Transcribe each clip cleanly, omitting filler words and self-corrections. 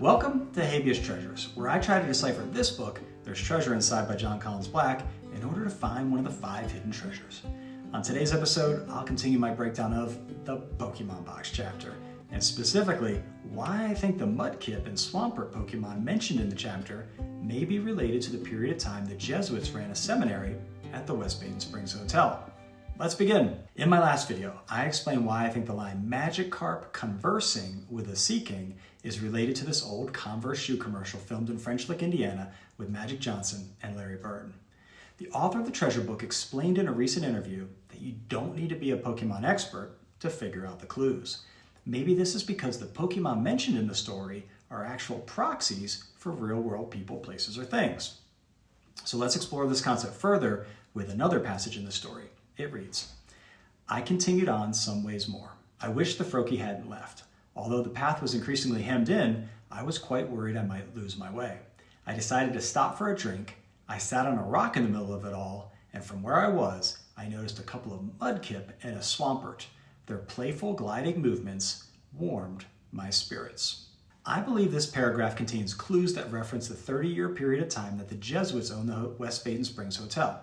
Welcome to Habeas Treasures, where I try to decipher this book, There's Treasure Inside by Jon Collins-Black, in order to find one of the 5 hidden treasures. On today's episode, I'll continue my breakdown of the Pokemon Box chapter, and specifically, why I think the Mudkip and Swampert Pokemon mentioned in the chapter may be related to the period of time the Jesuits ran a seminary at the West Baden Springs Hotel. Let's begin. In my last video, I explained why I think the line Magikarp conversing with a Sea King is related to this old Converse shoe commercial filmed in French Lick, Indiana with Magic Johnson and Larry Bird. The author of the treasure book explained in a recent interview that you don't need to be a Pokemon expert to figure out the clues. Maybe this is because the Pokemon mentioned in the story are actual proxies for real-world people, places, or things. So let's explore this concept further with another passage in the story. It reads, I continued on some ways more. I wished the Froakie hadn't left. Although the path was increasingly hemmed in, I was quite worried I might lose my way. I decided to stop for a drink. I sat on a rock in the middle of it all, and from where I was, I noticed a couple of Mudkip and a Swampert. Their playful gliding movements warmed my spirits. I believe this paragraph contains clues that reference the 30-year period of time that the Jesuits owned the West Baden Springs Hotel.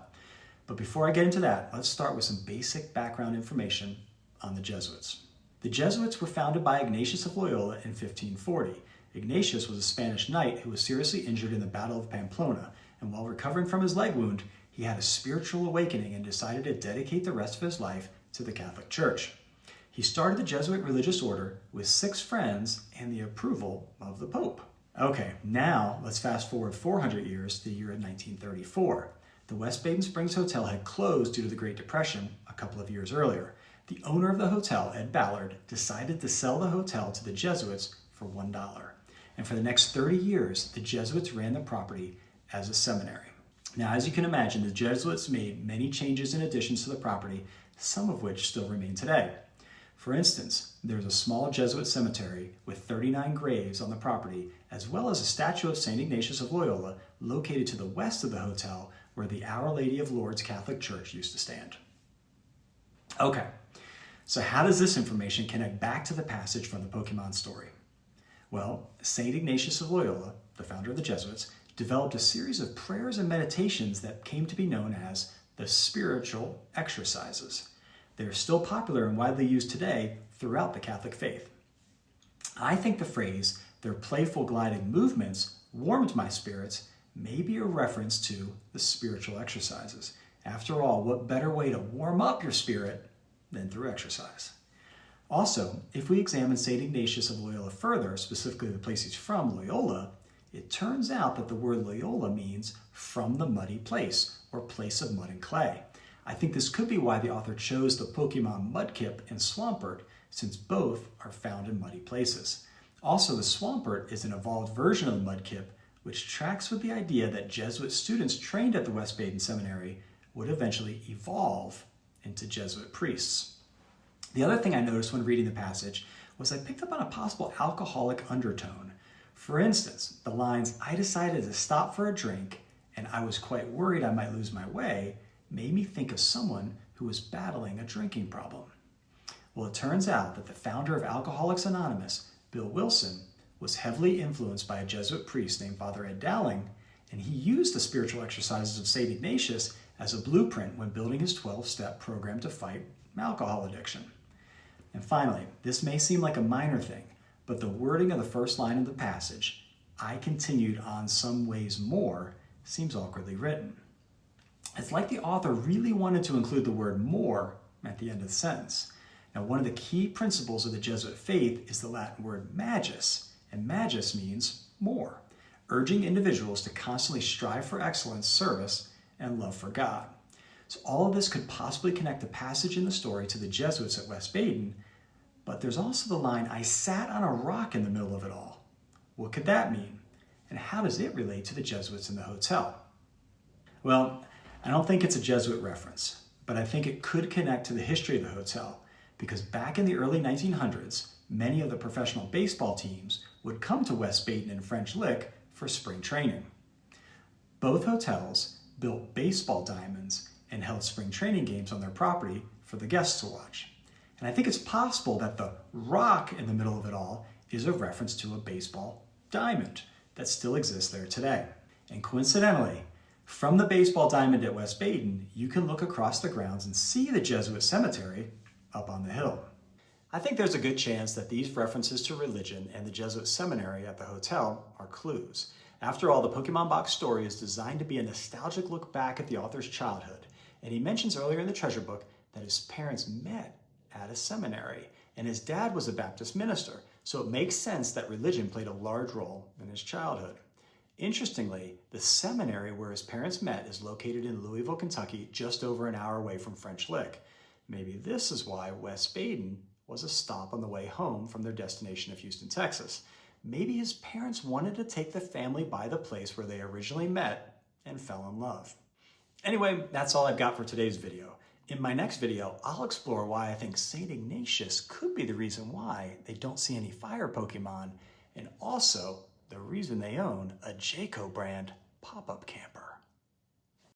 But before I get into that, let's start with some basic background information on the Jesuits. The Jesuits were founded by Ignatius of Loyola in 1540. Ignatius was a Spanish knight who was seriously injured in the Battle of Pamplona, and while recovering from his leg wound, he had a spiritual awakening and decided to dedicate the rest of his life to the Catholic Church. He started the Jesuit religious order with 6 friends and the approval of the Pope. Okay, now let's fast forward 400 years to the year of 1934. The West Baden Springs Hotel had closed due to the Great Depression a couple of years earlier. The owner of the hotel, Ed Ballard, decided to sell the hotel to the Jesuits for $1. And for the next 30 years, the Jesuits ran the property as a seminary. Now, as you can imagine, the Jesuits made many changes and additions to the property, some of which still remain today. For instance, there's a small Jesuit cemetery with 39 graves on the property, as well as a statue of St. Ignatius of Loyola located to the west of the hotel, where the Our Lady of Lourdes Catholic Church used to stand. Okay, so how does this information connect back to the passage from the Pokemon story? Well, St. Ignatius of Loyola, the founder of the Jesuits, developed a series of prayers and meditations that came to be known as the spiritual exercises. They are still popular and widely used today throughout the Catholic faith. I think the phrase, their playful gliding movements warmed my spirits, may be a reference to the spiritual exercises. After all, what better way to warm up your spirit than through exercise? Also, if we examine St. Ignatius of Loyola further, specifically the place he's from, Loyola, it turns out that the word Loyola means from the muddy place, or place of mud and clay. I think this could be why the author chose the Pokemon Mudkip and Swampert, since both are found in muddy places. Also, the Swampert is an evolved version of the Mudkip, which tracks with the idea that Jesuit students trained at the West Baden Seminary would eventually evolve into Jesuit priests. The other thing I noticed when reading the passage was I picked up on a possible alcoholic undertone. For instance, the lines, I decided to stop for a drink and I was quite worried I might lose my way, made me think of someone who was battling a drinking problem. Well, it turns out that the founder of Alcoholics Anonymous, Bill Wilson, was heavily influenced by a Jesuit priest named Father Ed Dowling, and he used the spiritual exercises of St. Ignatius as a blueprint when building his 12-step program to fight alcohol addiction. And finally, this may seem like a minor thing, but the wording of the first line of the passage, I continued on some ways more, seems awkwardly written. It's like the author really wanted to include the word more at the end of the sentence. Now, one of the key principles of the Jesuit faith is the Latin word magis, and magis means more, urging individuals to constantly strive for excellence, service, and love for God. So all of this could possibly connect the passage in the story to the Jesuits at West Baden, but there's also the line, I sat on a rock in the middle of it all. What could that mean? And how does it relate to the Jesuits in the hotel? Well, I don't think it's a Jesuit reference, but I think it could connect to the history of the hotel, because back in the early 1900s, many of the professional baseball teams would come to West Baden and French Lick for spring training. Both hotels built baseball diamonds and held spring training games on their property for the guests to watch. And I think it's possible that the rock in the middle of it all is a reference to a baseball diamond that still exists there today. And coincidentally, from the baseball diamond at West Baden, you can look across the grounds and see the Jesuit cemetery up on the hill. I think there's a good chance that these references to religion and the Jesuit seminary at the hotel are clues. After all, the Pokemon box story is designed to be a nostalgic look back at the author's childhood, and he mentions earlier in the treasure book that his parents met at a seminary, and his dad was a Baptist minister, so it makes sense that religion played a large role in his childhood. Interestingly, the seminary where his parents met is located in Louisville, Kentucky, just over an hour away from French Lick. Maybe this is why West Baden was a stop on the way home from their destination of Houston, Texas. Maybe his parents wanted to take the family by the place where they originally met and fell in love. Anyway, that's all I've got for today's video. In my next video, I'll explore why I think St. Ignatius could be the reason why they don't see any fire Pokemon, and also the reason they own a Jayco brand pop-up camper.